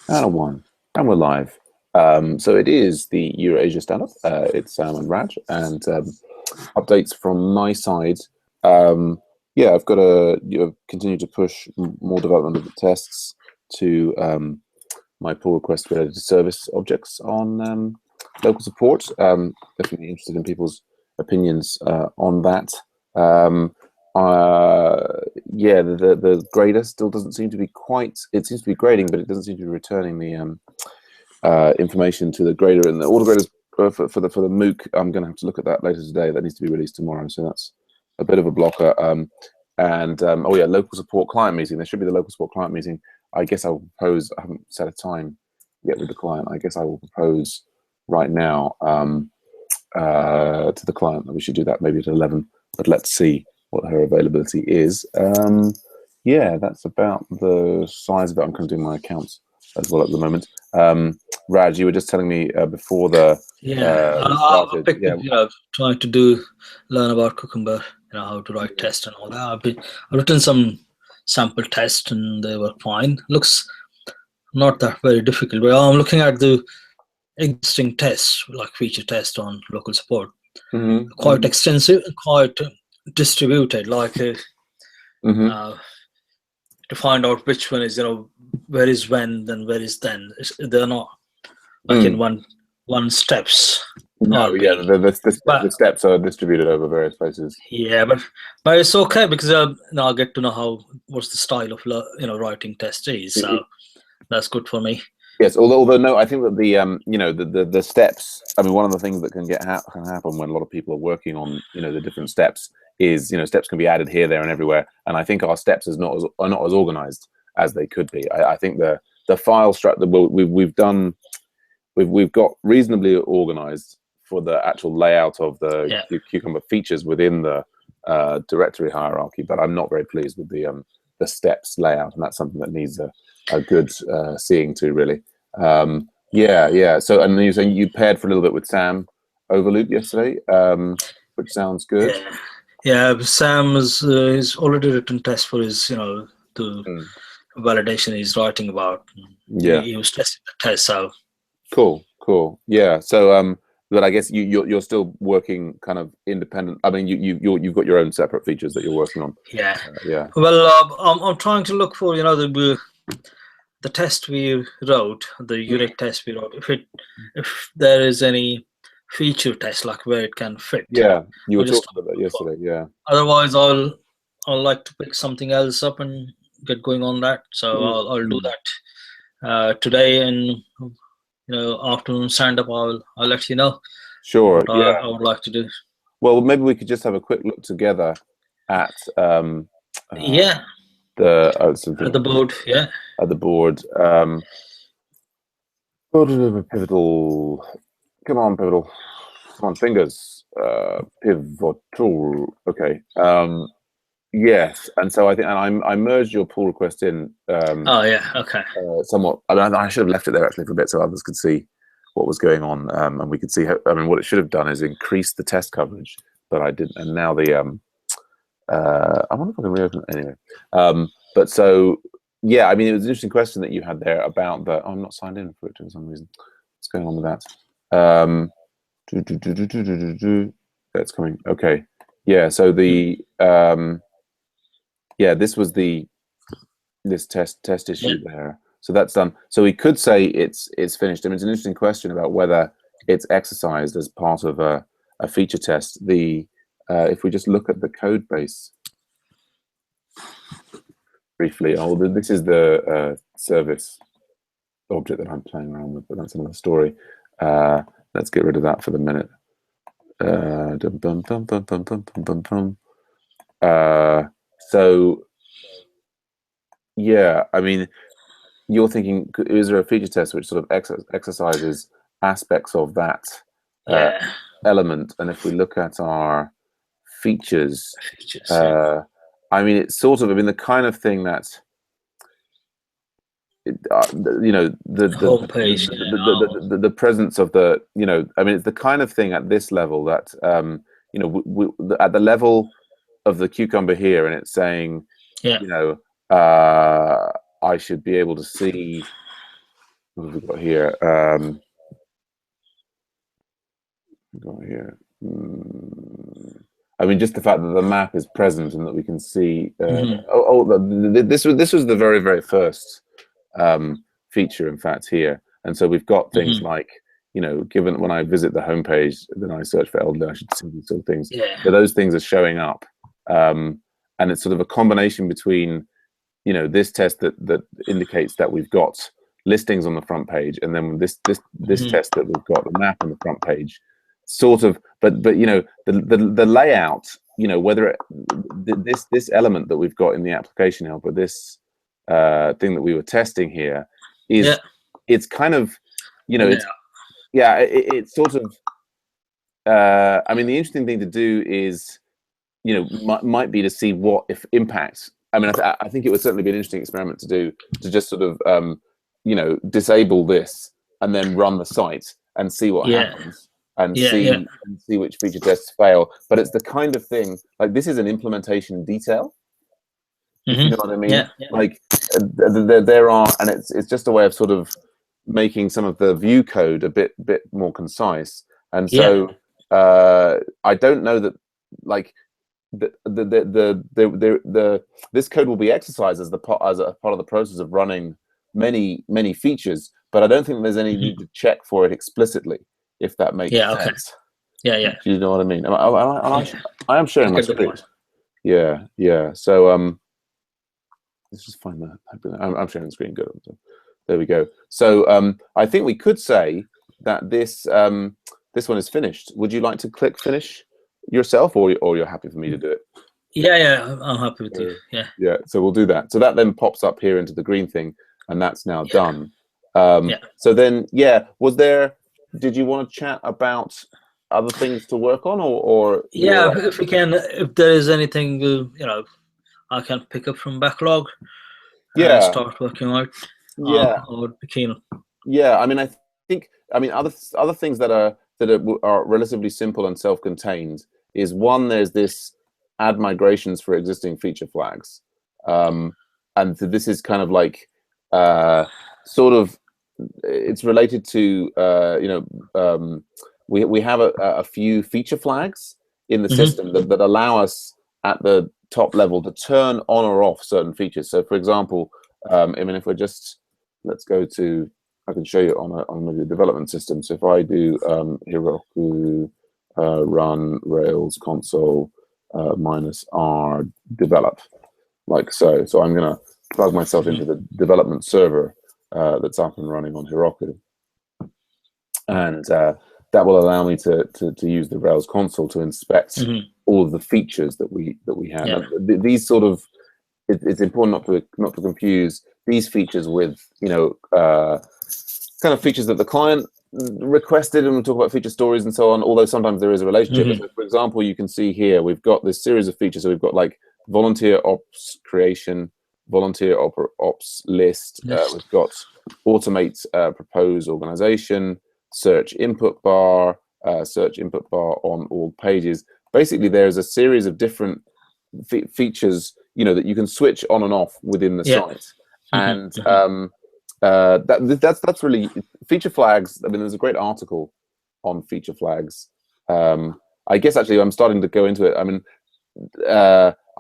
And a one. And we're live. So it is the EuroAsia Standup. It's Sam and Raj, and updates from my side. Yeah, I've got to continue to push more development of the tests to my pull request related to service objects on local support. Definitely interested in people's opinions on that. Yeah, the grader still doesn't seem to be quite. It seems to be grading, but it doesn't seem to be returning the information to the grader. And all the graders for the MOOC, I'm going to have to look at that later today. That needs to be released tomorrow, so that's a bit of a blocker. Oh yeah, local support client meeting. There should be the local support client meeting. I guess I'll propose. I haven't set a time yet with the client. I guess I will propose right now to the client that we should do that maybe at 11. But let's see what her availability is. Yeah, that's about the size of it. I'm kind of doing my accounts as well at the moment. Raj, you were just telling me before the I've picked up, trying to learn about Cucumber, how to write tests and all that. I've written some sample tests and they were fine. Looks not that very difficult, but I'm looking at the existing tests, like feature test on local support. Quite extensive and quite distributed, like to find out which one is, where is when, then where is then. They're not like in one steps. No, yeah, the steps are distributed over various places. Yeah, but it's okay because now I get to know what's the style of writing test is, so that's good for me. Yes, although no, I think that the steps. I mean, one of the things that can happen when a lot of people are working on the different steps is steps can be added here, there, and everywhere. And I think our steps are not as organized as they could be. I think the file structure we've got reasonably organized for the actual layout of the Cucumber features within the directory hierarchy, but I'm not very pleased with the steps layout, and that's something that needs a good seeing to, really. Yeah. So, and you're saying you paired for a little bit with Sam Overloop yesterday, which sounds good. Yeah, Sam he's already written tests for his, the validation he's writing about. Yeah, he was testing the test. So cool. Yeah. So, but I guess you're still working kind of independent. I mean, you've got your own separate features that you're working on. Yeah. Yeah. Well, I'm trying to look for the test we wrote, the unit test we wrote. If there is any feature test, like where it can fit. Yeah, you were talking about that yesterday. Yeah. Otherwise, I'll like to pick something else up and get going on that. So I'll do that today, and afternoon stand up. I'll let you know. Sure. I would like to do. Well, maybe we could just have a quick look together at the board. Yeah. At the board. Pivotal. Come on, Pivotal. Come on, fingers. Pivotal. Okay. Yes, and so I think, and I merged your pull request in. Okay. Somewhat. I should have left it there actually for a bit so others could see what was going on, and we could see how. I mean, what it should have done is increase the test coverage, but I didn't. And now the I wonder if I can reopen it anyway. But so yeah, I mean, it was an interesting question that you had there about the. I'm not signed in for it for some reason. What's going on with that? That's coming. Okay. Yeah. So the this was this test issue there. So that's done. So we could say it's finished. I mean, it's an interesting question about whether it's exercised as part of a feature test. If we just look at the code base briefly. This is the service object that I'm playing around with, but that's another story. Let's get rid of that for the minute. So yeah, I mean, you're thinking, is there a feature test which sort of exercises aspects of that element? And if we look at our features, I mean, it's sort of, I mean, the kind of thing that the homepage, the presence of the, I mean, it's the kind of thing at this level that at the level of the Cucumber here, and it's saying, I should be able to see what have we got here? Got here. I mean, just the fact that the map is present and that we can see. This was the very, very first feature, in fact, here. And so we've got things like, you know, given when I visit the homepage, then I search for elderly, I should see these sort of things. Yeah. So those things are showing up, and it's sort of a combination between, you know, this test that indicates that we've got listings on the front page, and then this test that we've got the map on the front page. Sort of, but you know, the layout, you know, whether this element that we've got in the application helper, this thing that we were testing here, is it's kind of, you know, it's sort of. I mean, the interesting thing to do is, you know, might be to see what if impact. I mean, I think it would certainly be an interesting experiment to do, to just sort of, you know, disable this and then run the site and see what happens. And see which feature tests fail. But it's the kind of thing, like, this is an implementation detail. If you know what I mean? Like there are, and it's just a way of sort of making some of the view code a bit more concise. And so I don't know that, like, this code will be exercised as a part of the process of running many features, but I don't think there's any need to check for it explicitly, if that makes sense. Yeah. Do you know what I mean? I am sharing my screen. Yeah. So let's just find that. I'm sharing the screen. Good. So, there we go. So I think we could say that this one is finished. Would you like to click finish yourself, or you're happy for me to do it? Yeah. I'm happy with you. Yeah. So we'll do that. So that then pops up here into the green thing, and that's now done. So then, was there? Did you want to chat about other things to work on, or if we can, if there is anything, you know, I can pick up from backlog, and start working out. I would be keen. Yeah, I mean, I think, I mean, other things that are relatively simple and self-contained is, one, there's this add migrations for existing feature flags, and this is kind of like sort of. It's related to we have a few feature flags in the system that allow us at the top level to turn on or off certain features. So, for example, I mean, if we're just, let's go to, I can show you on the development system. So if I do Heroku run Rails console -r develop, like so. So I'm gonna plug myself into the development server that's up and running on Heroku, and that will allow me to use the Rails console to inspect all of the features that we have. These sort of, it's important not to confuse these features with, you know, kind of features that the client requested, and we'll talk about feature stories and so on, although sometimes there is a relationship. So, for example, you can see here we've got this series of features. So we've got like volunteer ops creation, volunteer ops list. We've got automate propose organization, search input bar on all pages. Basically, there's a series of different features, you know, that you can switch on and off within the site. And that's really feature flags. I mean, there's a great article on feature flags. I guess actually I'm starting to go into it. I mean,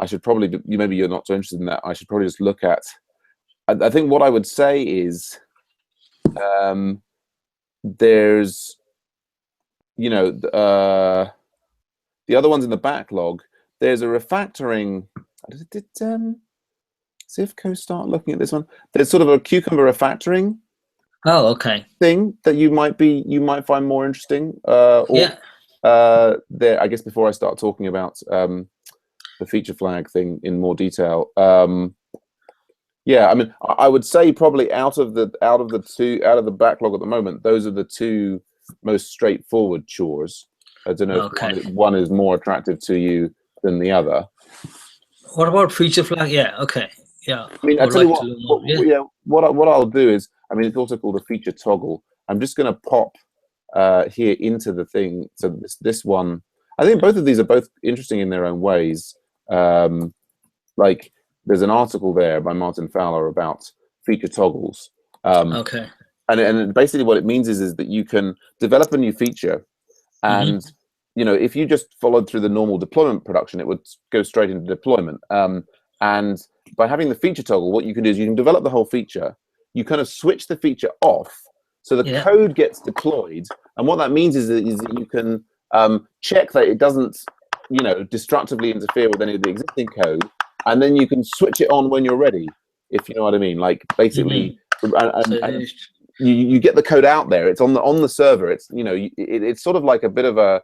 I should probably, maybe you're not so interested in that. I should probably just look at, I think what I would say is, there's, you know, the other ones in the backlog, there's a refactoring. Did Zivco start looking at this one? There's sort of a Cucumber refactoring thing that you might find more interesting. There, I guess, before I start talking about the feature flag thing in more detail. Yeah, I mean, I would say probably out of the backlog at the moment, those are the two most straightforward chores. I don't know if one is more attractive to you than the other. What about feature flag? Yeah. I mean, I tell you what I'll do is, I mean, it's also called a feature toggle. I'm just going to pop here into the thing. So this one, I think both of these are both interesting in their own ways. Like, there's an article there by Martin Fowler about feature toggles. and basically what it means is that you can develop a new feature, and if you just followed through the normal deployment production, it would go straight into deployment. And by having the feature toggle, what you can do is you can develop the whole feature. You kind of switch the feature off, so the code gets deployed. And what that means is that you can check that it doesn't, destructively interfere with any of the existing code, and then you can switch it on when you're ready, if you know what I mean. Like basically, and you get the code out there. It's on the server. It's it's sort of like a bit of a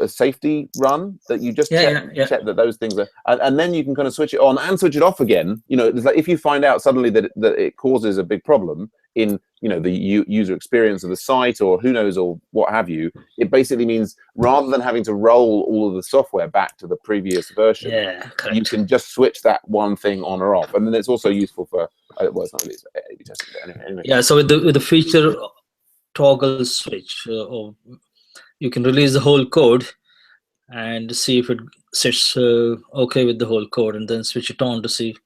safety run that you just check that those things are, and then you can kind of switch it on and switch it off again. It's like if you find out suddenly that it causes a big problem in the user experience of the site, or who knows, or what have you, it basically means rather than having to roll all of the software back to the previous version, you can just switch that one thing on or off. And then it's also useful for well, it's not really A/B testing, but anyway. Yeah, so with the feature toggle switch, or you can release the whole code and see if it sits okay with the whole code, and then switch it on to see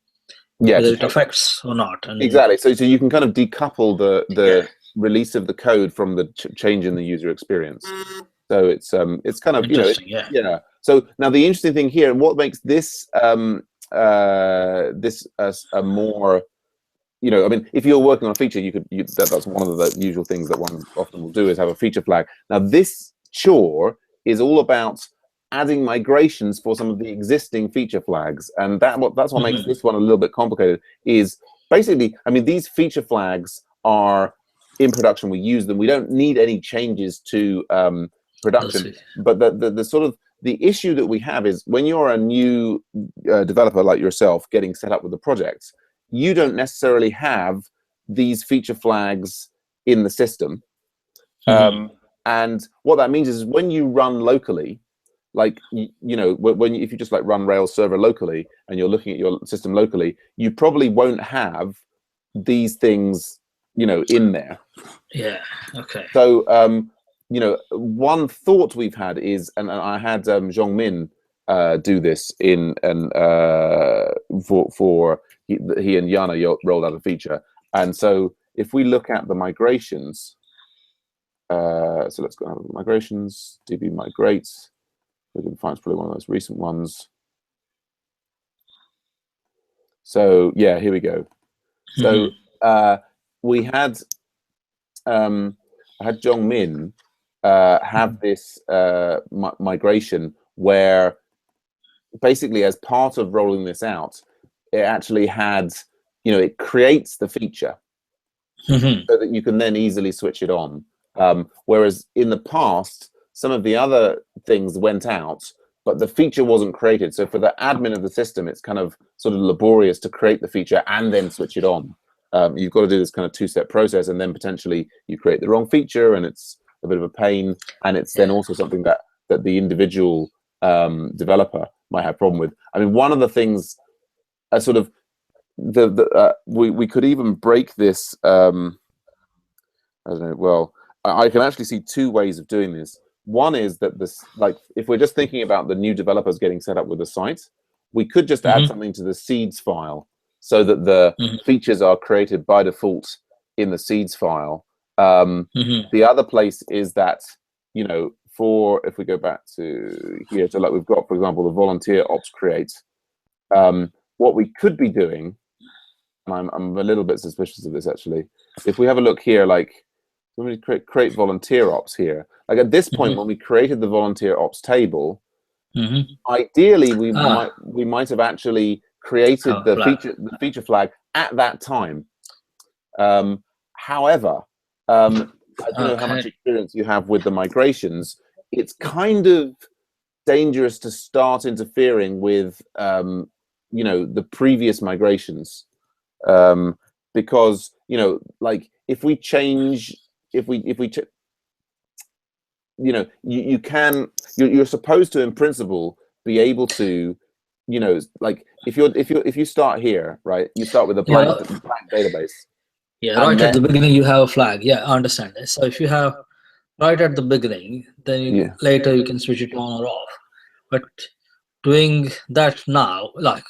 whether it affects or not. And exactly. So you can kind of decouple the release of the code from the change in the user experience. So it's kind of So now the interesting thing here, and what makes this a more I mean, if you're working on a feature, that's one of the usual things that one often will do, is have a feature flag. Now this chore is all about adding migrations for some of the existing feature flags, and that's what makes this one a little bit complicated. Is basically, I mean, these feature flags are in production. We use them. We don't need any changes to production. But the sort of the issue that we have is when you're a new developer like yourself getting set up with the project, you don't necessarily have these feature flags in the system. And what that means is when you run locally, like, if you just like run Rails server locally and you're looking at your system locally, you probably won't have these things, in there. Yeah. Okay. So, one thought we've had is, and I had Zhong Min do this for he and Yana rolled out a feature. And so if we look at the migrations, so let's go out of the migrations, DB migrates. We can find it's probably one of the most recent ones. So yeah, here we go. So we had I had Zhong Min have this migration where basically as part of rolling this out, it actually had, it creates the feature so that you can then easily switch it on. Whereas in the past, some of the other things went out, but the feature wasn't created. So for the admin of the system, it's kind of sort of laborious to create the feature and then switch it on. You've got to do this kind of two-step process, and then potentially you create the wrong feature, and it's a bit of a pain. And it's then also something that the individual developer might have a problem with. I mean, one of the things, sort of, we could even break this. I don't know. Well, I can actually see two ways of doing this. One is that this, like, if we're just thinking about the new developers getting set up with the site, we could just add something to the seeds file so that the features are created by default in the seeds file. The other place is that, if we go back to here, so like we've got, for example, the volunteer ops create. What we could be doing, and I'm a little bit suspicious of this actually, if we have a look here, like, let me create volunteer ops here. Like at this point, when we created the volunteer ops table, ideally we might have actually created the feature flag at that time. However, I don't know how much experience you have with the migrations. It's kind of dangerous to start interfering with the previous migrations, because like if we change, you're supposed to in principle be able to, like if you start here, right, you start with a blank database. Yeah, right at the beginning you have a flag. Yeah, I understand this. So if you have right at the beginning, then later you can switch it on or off. But doing that now, like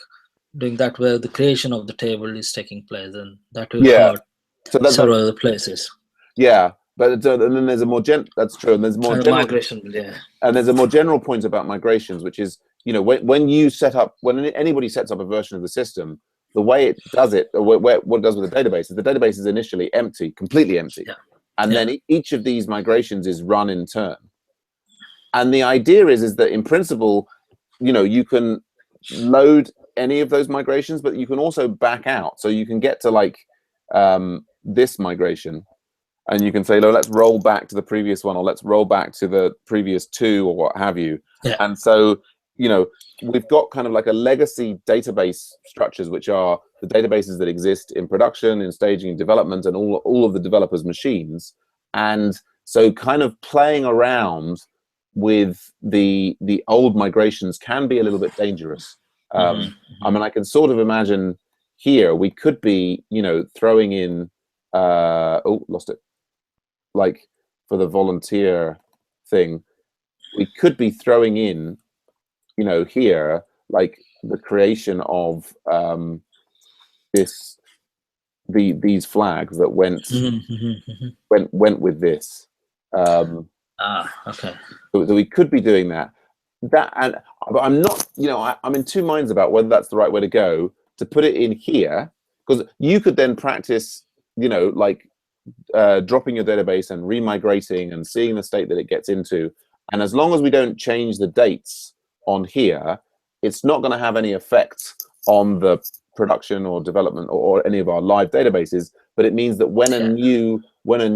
doing that where the creation of the table is taking place, and that will hurt So that's several other places. Yeah, but and then there's a more that's true, and there's more and general migration. Yeah, and there's a more general point about migrations, which is, you know, when anybody sets up a version of the system, the way it does it, or what it does with the database, is the database is initially empty, completely empty, and then each of these migrations is run in turn. And the idea is that in principle, you know, you can load any of those migrations, but you can also back out. So you can get to like this migration, and you can say, no, let's roll back to the previous one, or let's roll back to the previous two, or what have you. And so, you know, we've got kind of like a legacy database structures, which are the databases that exist in production, in staging, development, and all of the developers' machines. And so kind of playing around with the old migrations can be a little bit dangerous. I mean, I can sort of imagine here we could be, you know, throwing in oh, lost it. Like for the volunteer thing, we could be throwing in, you know, here like the creation of these flags that went with this. Okay. So we could be doing that. But I'm not, you know, I'm in two minds about whether that's the right way to go, to put it in here, because you could then practice, you know, like dropping your database and remigrating and seeing the state that it gets into. And as long as we don't change the dates on here, it's not going to have any effect on the production or development or any of our live databases. But it means that when a new when a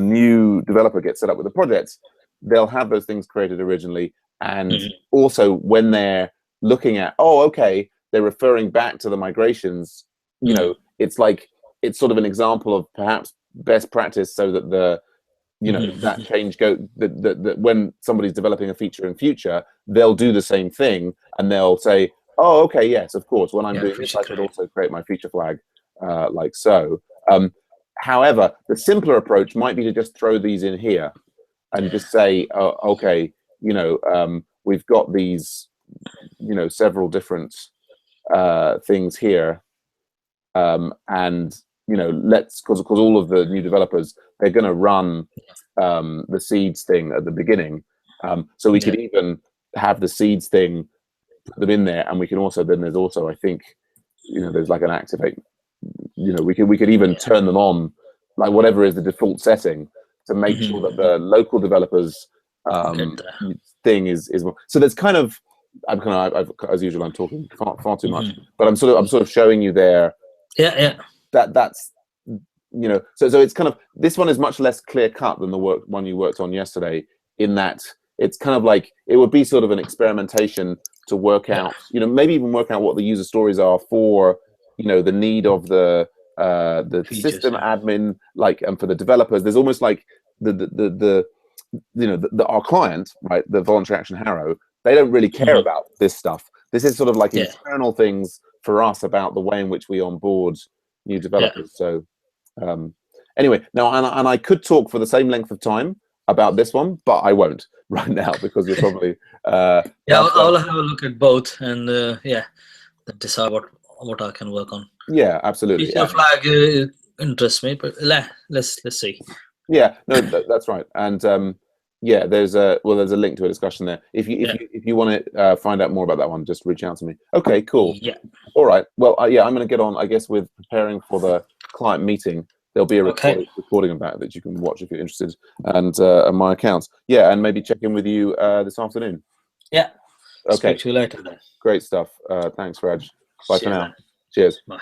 new developer gets set up with a project, they'll have those things created originally. And also when they're looking at, oh, okay, they're referring back to the migrations, you know, it's like, it's sort of an example of perhaps best practice, so that the, you know, that change that when somebody's developing a feature in future, they'll do the same thing, and they'll say, oh, okay, yes, of course, when I'm doing this, I should also create my feature flag like so. However, the simpler approach might be to just throw these in here and just say, oh, okay, you know, we've got these, you know, several different things here, and, you know, let's, because all of the new developers, they're going to run the seeds thing at the beginning, so we could even have the seeds thing, put them in there, and we can also, then there's also, I think, you know, there's like an activate, you know, we could even turn them on, like whatever is the default setting, to make sure that the local developers thing is more. So there's kind of, I've as usual, I'm talking far too much, but I'm sort of showing you there. That's, you know, so it's kind of, this one is much less clear cut than the one you worked on yesterday, in that it's kind of like, it would be sort of an experimentation to work out, you know, maybe even work out what the user stories are for, you know, the need of the features, system admin, like, and for the developers. There's almost like the you know, our client, right, the voluntary action Harrow, they don't really care about this stuff. This is sort of like internal things for us about the way in which we onboard new developers. So anyway, now, and I could talk for the same length of time about this one, but I won't right now, because you're probably I'll have a look at both, and then decide what I can work on. Yeah, absolutely. Feature flag interests me, but let's see. Yeah, no, that's right. And yeah, there's a link to a discussion there. If you want to find out more about that one, just reach out to me. Okay, cool. Yeah. All right. Well, yeah, I'm going to get on, I guess, with preparing for the client meeting. There'll be a recording of that you can watch if you're interested, and on my accounts. Yeah, and maybe check in with you this afternoon. Yeah. Okay. Speak to you later then. Great stuff. Thanks, Raj. Bye for now. Man. Cheers. Bye.